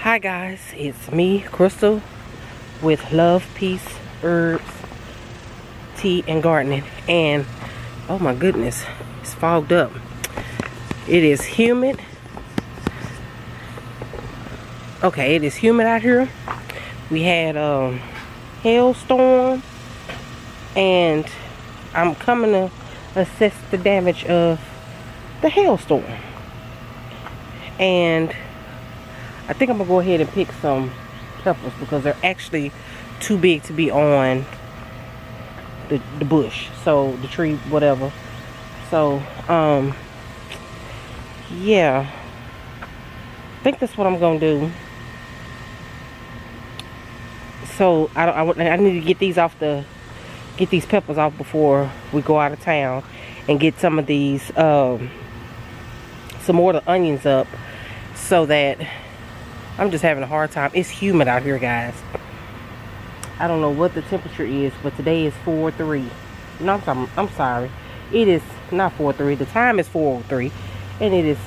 Hi guys, it's me, Crystal, with Love, Peace, Herbs, Tea, and Gardening. And oh my goodness, it's fogged up. It is humid. Okay, it is humid out here. We had hailstorm, and I'm coming to assess the damage of the hailstorm. And I think I'm gonna go ahead and pick some peppers because they're actually too big to be on the bush, so the tree, whatever. So yeah, I think that's what I'm gonna do. So I need to get these peppers off before we go out of town, and get some of these some more of the onions up, so that I'm just having a hard time. It's humid out here, guys. I don't know what the temperature is, but today is 4:03. No, I'm sorry. It is not 4:03. The time is 4:03, and it is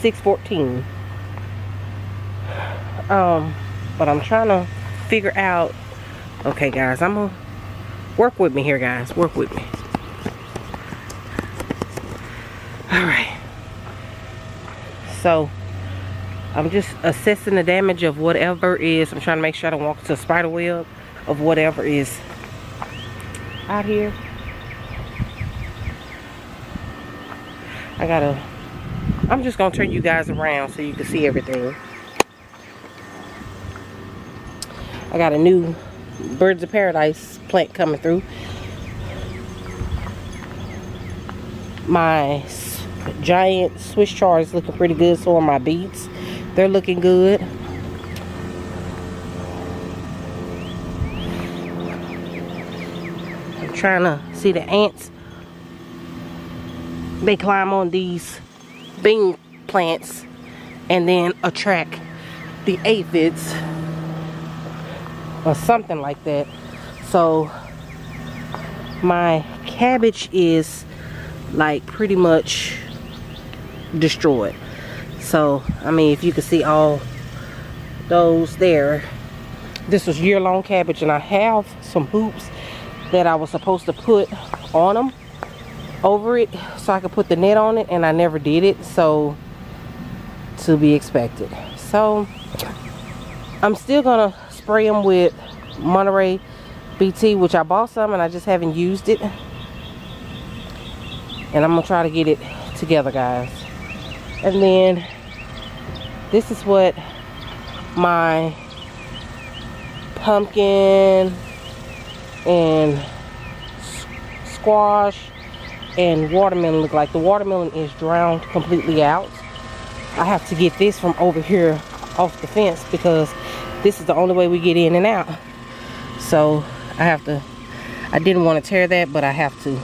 6:14. But I'm trying to figure out. Okay, guys, I'm gonna work with me here, guys. Work with me. All right. So I'm just assessing the damage of whatever is. I'm trying to make sure I don't walk into a spider web of whatever is out here. I'm just gonna turn you guys around so you can see everything. I got a new Birds of Paradise plant coming through. My giant Swiss chard is looking pretty good. So are my beets. They're looking good. I'm trying to see the ants. They climb on these bean plants and then attract the aphids or something like that. So my cabbage is like pretty much destroyed. So I mean, if you can see all those there, this was year-long cabbage, and I have some hoops that I was supposed to put on them over it so I could put the net on it, and I never did it. So to be expected. So I'm still gonna spray them with Monterey BT, which I bought some and I just haven't used it, and I'm gonna try to get it together, guys. And then this is what my pumpkin and squash and watermelon look like. The watermelon is drowned completely out. I have to get this from over here off the fence because this is the only way we get in and out. So I didn't want to tear that, but I have to.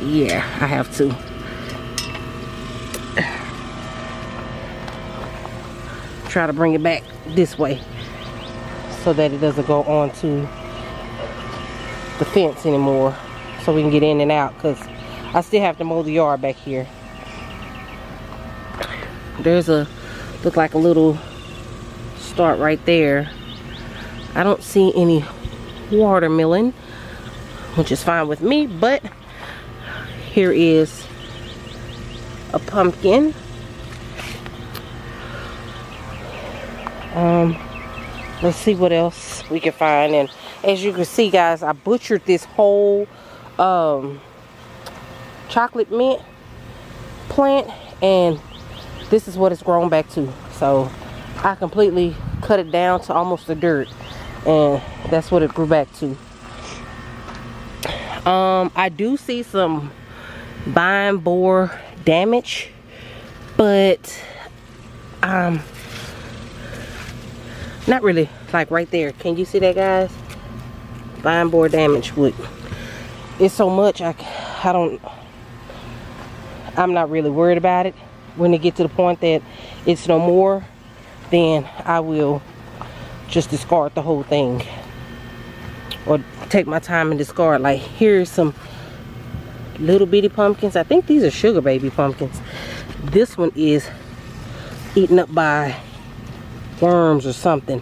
Yeah, I have to. Try to bring it back this way so that it doesn't go onto the fence anymore, so we can get in and out, because I still have to mow the yard back here. There's look like a little start right there. I don't see any watermelon, which is fine with me, but here is a pumpkin. Let's see what else we can find. And as you can see, guys, I butchered this whole chocolate mint plant, and this is what it's grown back to. So I completely cut it down to almost the dirt, and that's what it grew back to. I do see some vine borer damage, but not really, like right there. Can you see that, guys? Vine borer damage. It's so much I'm not really worried about it. When it gets to the point that it's no more, then I will just discard the whole thing, or take my time and discard. Like, here's some little bitty pumpkins. I think these are sugar baby pumpkins. This one is eaten up by worms or something.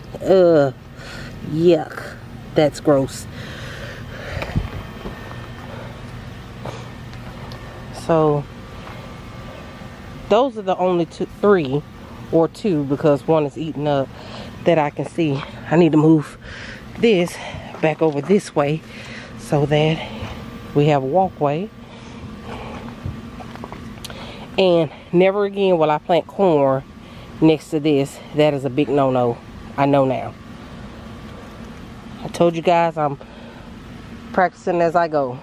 Yuck. That's gross. So those are the only three or two, because one is eaten up, that I can see. I need to move this back over this way so that we have a walkway. And never again will I plant corn next to this. That is a big no-no. I know now. I told you guys I'm practicing as I go.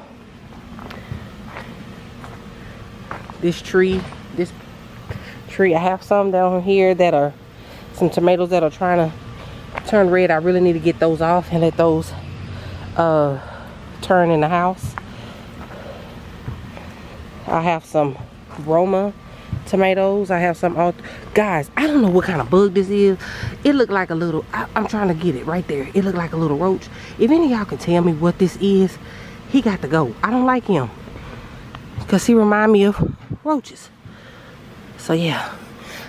This tree, I have some down here that are some tomatoes that are trying to turn red. I really need to get those off and let those turn in the house. I have some Roma tomatoes. I have some guys, I don't know what kind of bug this is. It looked like a little, I'm trying to get it right there. It looked like a little roach. If any of y'all can tell me what this is, he got to go. I don't like him because he remind me of roaches. So yeah,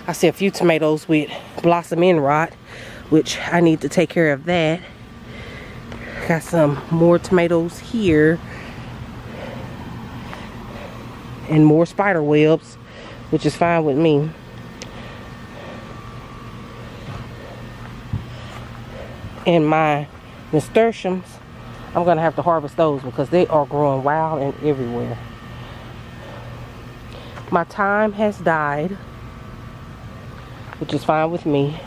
I see a few tomatoes with blossom end rot, which I need to take care of that. Got some more tomatoes here and more spider webs, which is fine with me. And my nasturtiums, I'm gonna have to harvest those because they are growing wild and everywhere. My thyme has died, which is fine with me.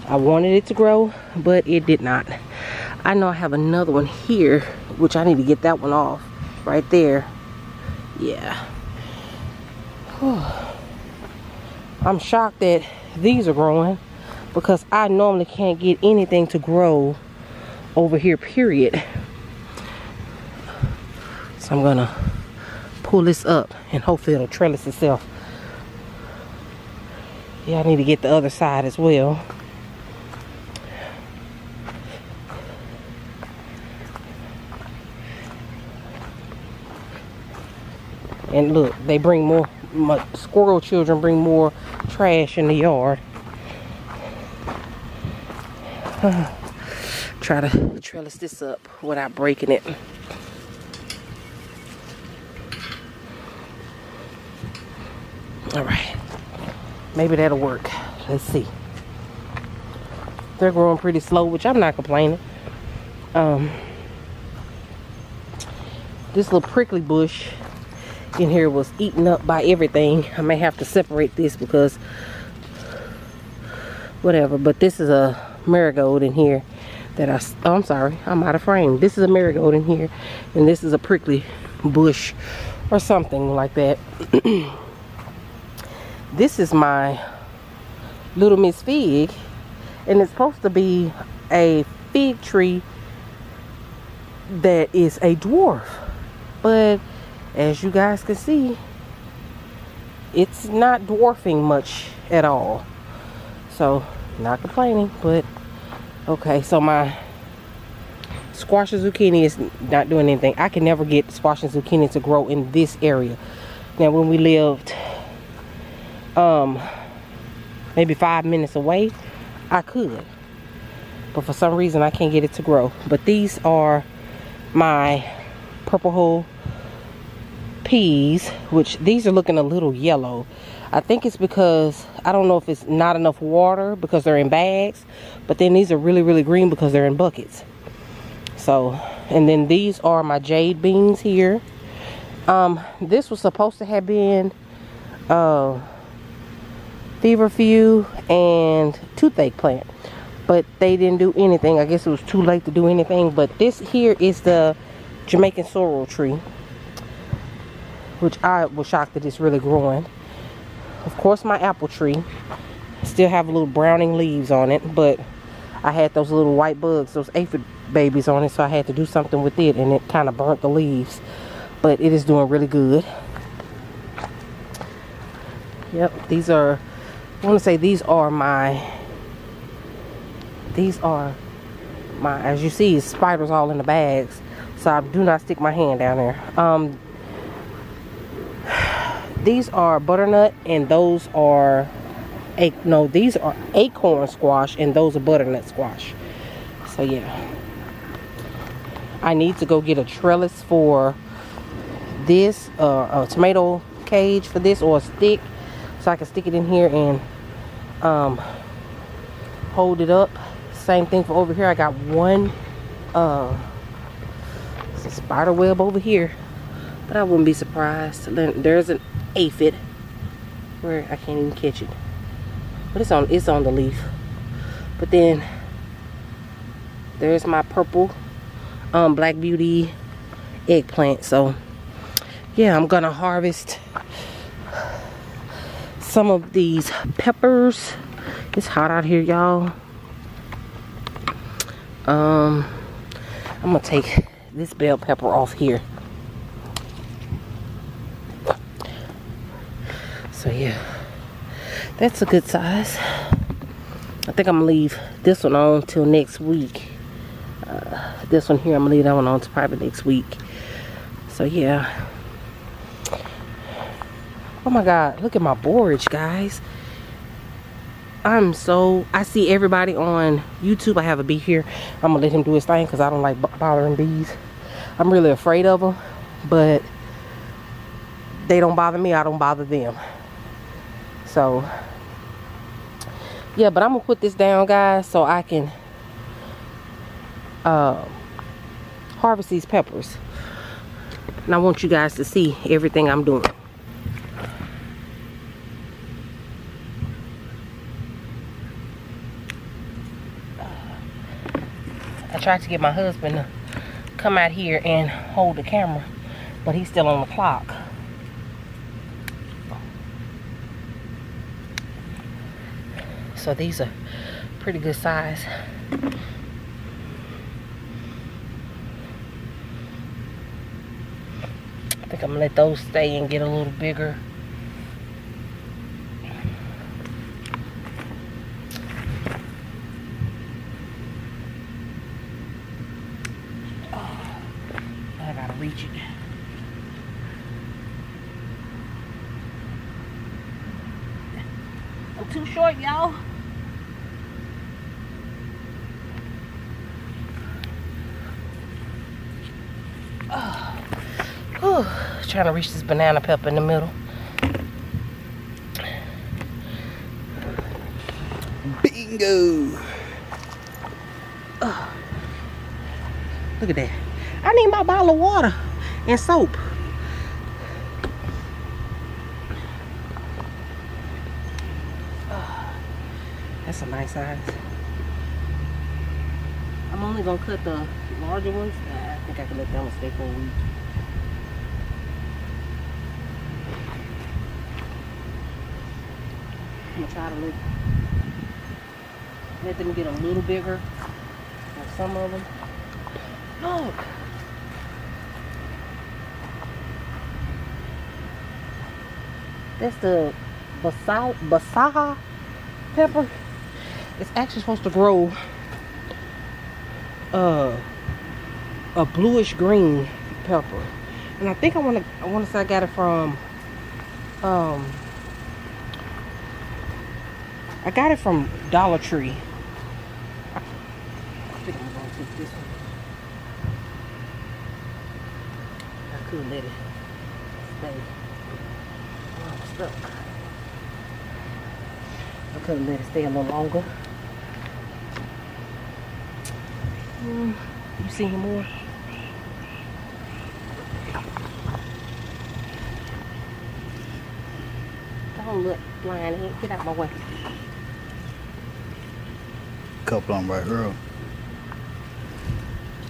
I wanted it to grow, but it did not. I know I have another one here, which I need to get that one off right there. Yeah. I'm shocked that these are growing because I normally can't get anything to grow over here, period. So I'm gonna pull this up and hopefully it'll trellis itself. Yeah, I need to get the other side as well. And look, they bring more, my squirrel children bring more trash in the yard. Try to trellis this up without breaking it. All right, maybe that'll work. Let's see. They're growing pretty slow, which I'm not complaining. This little prickly bush in here was eaten up by everything. I may have to separate this because whatever, but this is a marigold in here that I'm sorry, I'm out of frame. This is a marigold in here and this is a prickly bush or something like that. This is my Little Miss Fig, and it's supposed to be a fig tree that is a dwarf, but as you guys can see, it's not dwarfing much at all. So not complaining, but okay. So my squash and zucchini is not doing anything. I can never get squash and zucchini to grow in this area. Now when we lived maybe 5 minutes away, I could, but for some reason I can't get it to grow. But these are my purple hull peas, which these are looking a little yellow. I think it's because I don't know if it's not enough water because they're in bags, but then these are really green because they're in buckets. So, and then these are my jade beans here. This was supposed to have been feverfew and toothache plant, but they didn't do anything. I guess it was too late to do anything. But this here is the Jamaican sorrel tree, which I was shocked that it's really growing. Of course, my apple tree still have little browning leaves on it, but I had those little white bugs, those aphid babies on it, so I had to do something with it, and it kind of burnt the leaves. But it is doing really good. Yep, these are, I want to say these are my, as you see, spiders all in the bags, so I do not stick my hand down there. These are butternut, and those are no, these are acorn squash and those are butternut squash. So yeah, I need to go get a trellis for this, a tomato cage for this, or a stick, so I can stick it in here and hold it up. Same thing for over here. I got one it's a spider web over here, but I wouldn't be surprised. There's an aphid where I can't even catch it, but it's on the leaf. But then there's my purple Black Beauty eggplant. So yeah, I'm gonna harvest some of these peppers. It's hot out here, y'all. I'm gonna take this bell pepper off here. So yeah, that's a good size. I think I'm gonna leave this one on till next week. This one here, I'm gonna leave that one on to probably next week. So yeah. Oh my God, look at my borage, guys. I see everybody on YouTube. I have a bee here. I'm gonna let him do his thing because I don't like bothering bees. I'm really afraid of them, but they don't bother me. I don't bother them. So yeah, but I'm gonna put this down, guys, so I can harvest these peppers. And I want you guys to see everything I'm doing. I tried to get my husband to come out here and hold the camera, but he's still on the clock. So these are pretty good size. I think I'm gonna let those stay and get a little bigger. I gotta reach it. I'm too short, y'all. Trying to reach this banana pepper in the middle. Bingo! Look at that. I need my bottle of water and soap. That's a nice size. I'm only gonna cut the larger ones. I think I can let them stay for a week. I'm gonna try to let them get a little bigger, like some of them. Look. That's the Basaha pepper. It's actually supposed to grow a bluish green pepper. And I think I wanna say I got it from I got it from Dollar Tree. I think I'm gonna take this one. I could let it stay. Oh, I'm stuck. I couldn't let it stay a little longer. You see him more? Don't look blind. Get out my way. Couple on right here.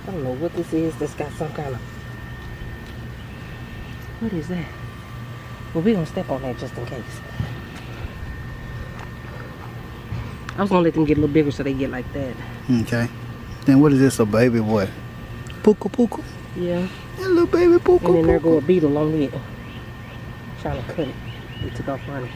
I don't know what this is. That's got some kind of. What is that? Well, we're gonna step on that just in case. I was gonna let them get a little bigger so they get like that. Okay. Then what is this, a baby boy? Puka puka? Yeah. That little baby puka. And then there go a beetle on it. Trying to cut it. It took off running.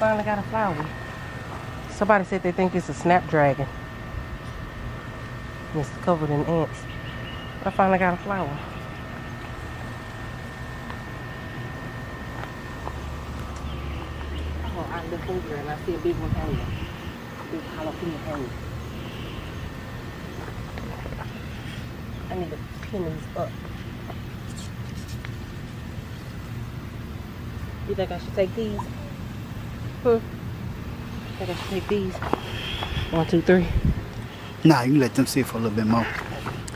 finally got a flower. Somebody said they think it's a snapdragon. And it's covered in ants. But I finally got a flower. Oh, I look over and I see a big one hanging. Big jalapeno hanging. I need to pin these up. You think I should take these? I think I should take these. 1, 2, 3. Nah, you let them sit for a little bit more.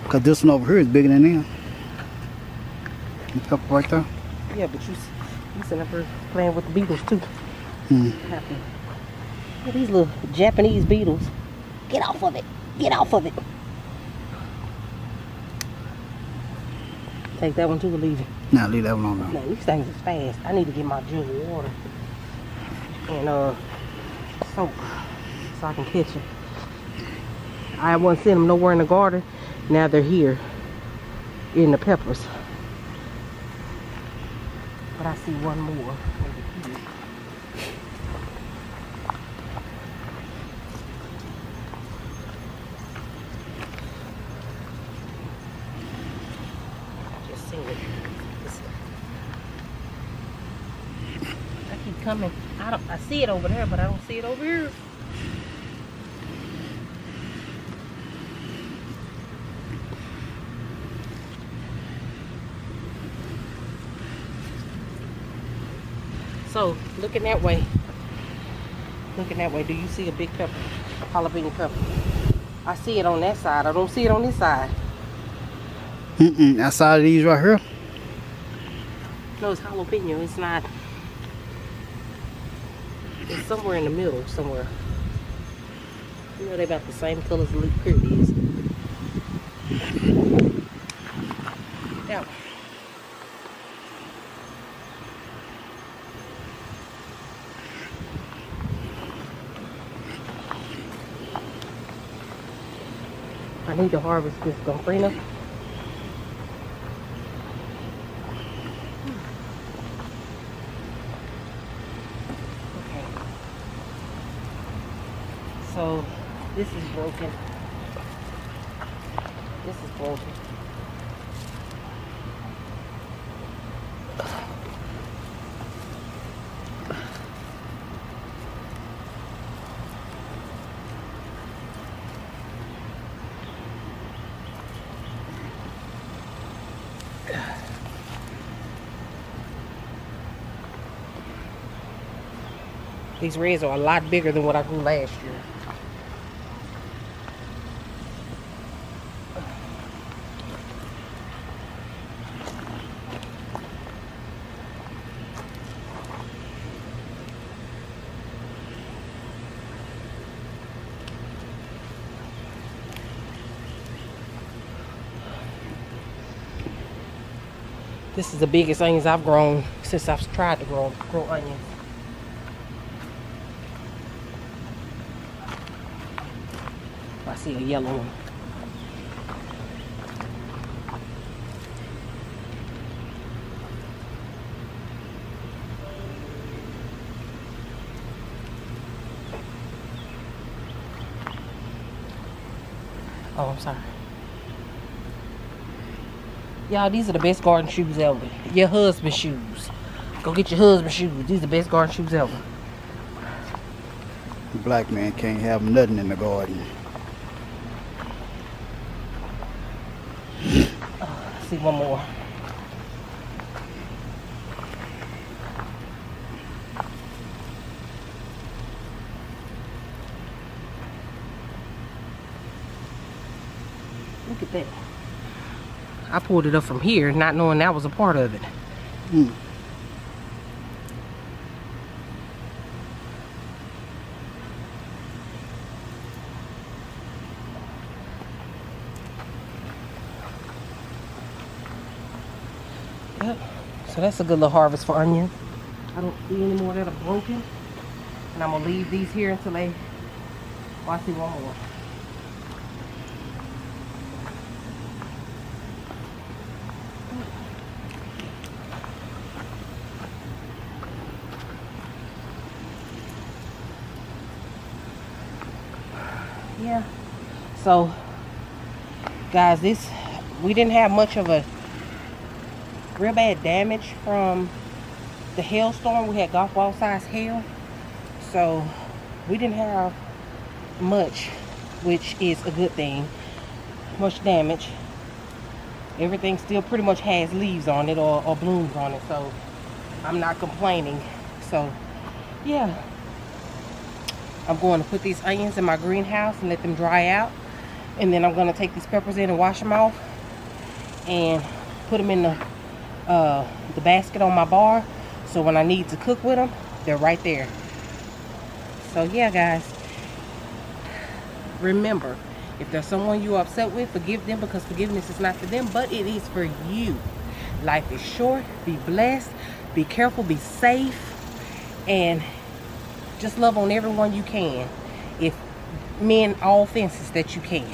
Cause this one over here is bigger than them. The pepper right there. Yeah, but you sitting up here playing with the beetles too. Happy. Look at these little Japanese beetles. Get off of it. Get off of it. Take that one too or leave it? Nah, leave that one on there. Man, these things is fast. I need to get my jug of water and soap so I can catch them. I wasn't seeing them nowhere in the garden. Now they're here in the peppers. But I see one more over here. Just seen it. I keep coming. I see it over there, but I don't see it over here. So, looking that way. Looking that way, do you see a big pepper? Jalapeno pepper. I see it on that side. I don't see it on this side. Outside of these right here? No, it's jalapeno. It's not. It's somewhere in the middle, somewhere. You know, they're about the same color as the leaf. Here it is. That one. I need to harvest this gomfrino. Okay. So this is broken. This is broken. These reds are a lot bigger than what I grew last year. This is the biggest onions I've grown since I've tried to grow onions. I see a yellow one. Oh, I'm sorry. Y'all, these are the best garden shoes ever. Your husband's shoes. Go get your husband's shoes. These are the best garden shoes ever. The black man can't have nothing in the garden. I see one more. Look at that. I pulled it up from here, not knowing that was a part of it. Yep. So that's a good little harvest for onions. I don't see any more that are broken. And I'm going to leave these here until they... Oh, I see one more. yeah. So guys, we didn't have much of a real bad damage from the hailstorm. We had golf ball size hail, so we didn't have much, which is a good thing. Much damage. Everything still pretty much has leaves on it or blooms on it, so I'm not complaining. So yeah, I'm going to put these onions in my greenhouse and let them dry out, and then I'm going to take these peppers in and wash them off and put them in the basket on my bar, so when I need to cook with them, they're right there. So yeah guys, remember, if there's someone you're upset with, forgive them, because forgiveness is not for them, but it is for you. Life is short. Be blessed. Be careful. Be safe. And just love on everyone you can. If mend all fences that you can.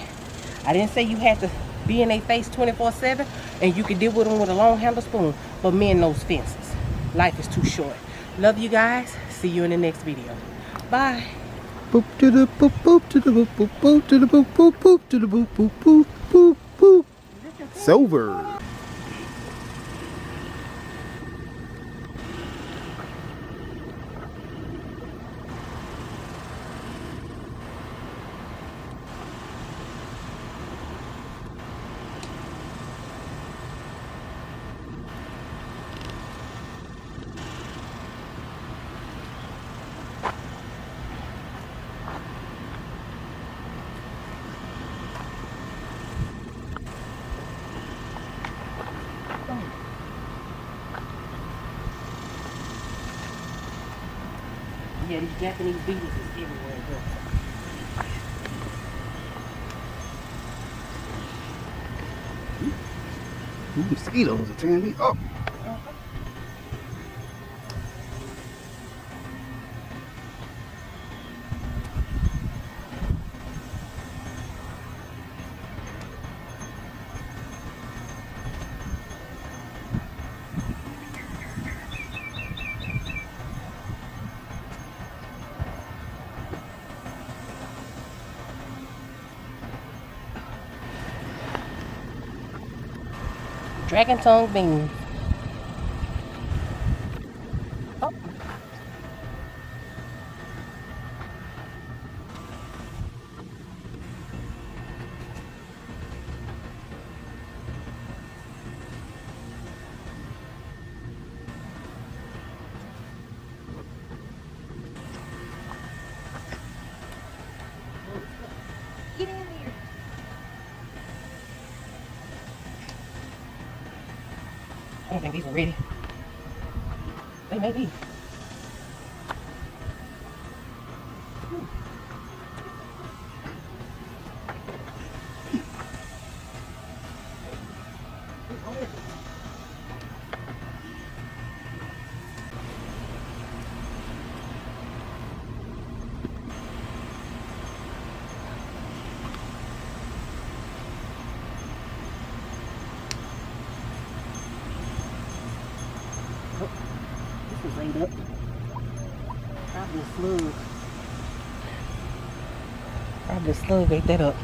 I didn't say you had to be in their face 24/7 and you can deal with them with a long handle spoon, but mend those fences. Life is too short. Love you guys. See you in the next video. Bye. Boop to the boop boop to the boop boop boop to the boop boop boop to the boop boop boop boop boop. It's over. Yeah, these Japanese beetles is everywhere, bro. Mosquitoes are tearing me up. Dragon tongue bean. Oh. Get in here. I don't think these are ready. They may be. This is laid up. Probably a slug. Probably a slug ate that up.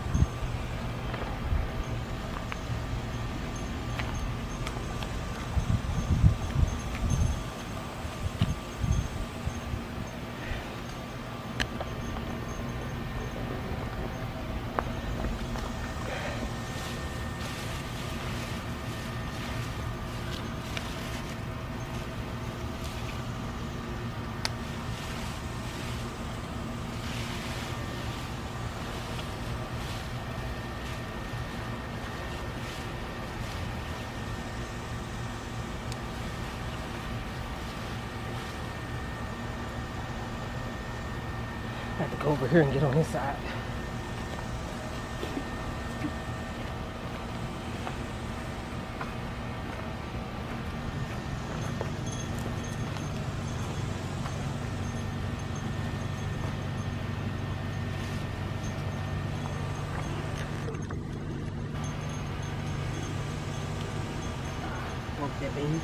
I have to go over here and get on this side. Smoke that bean.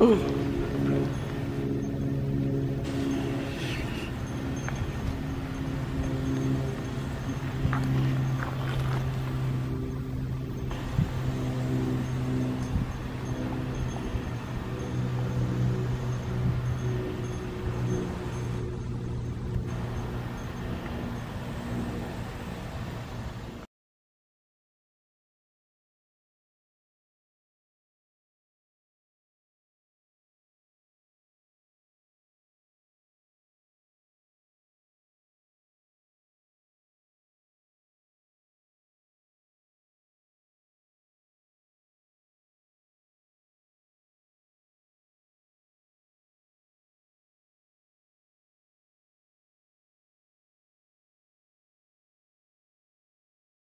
Mm.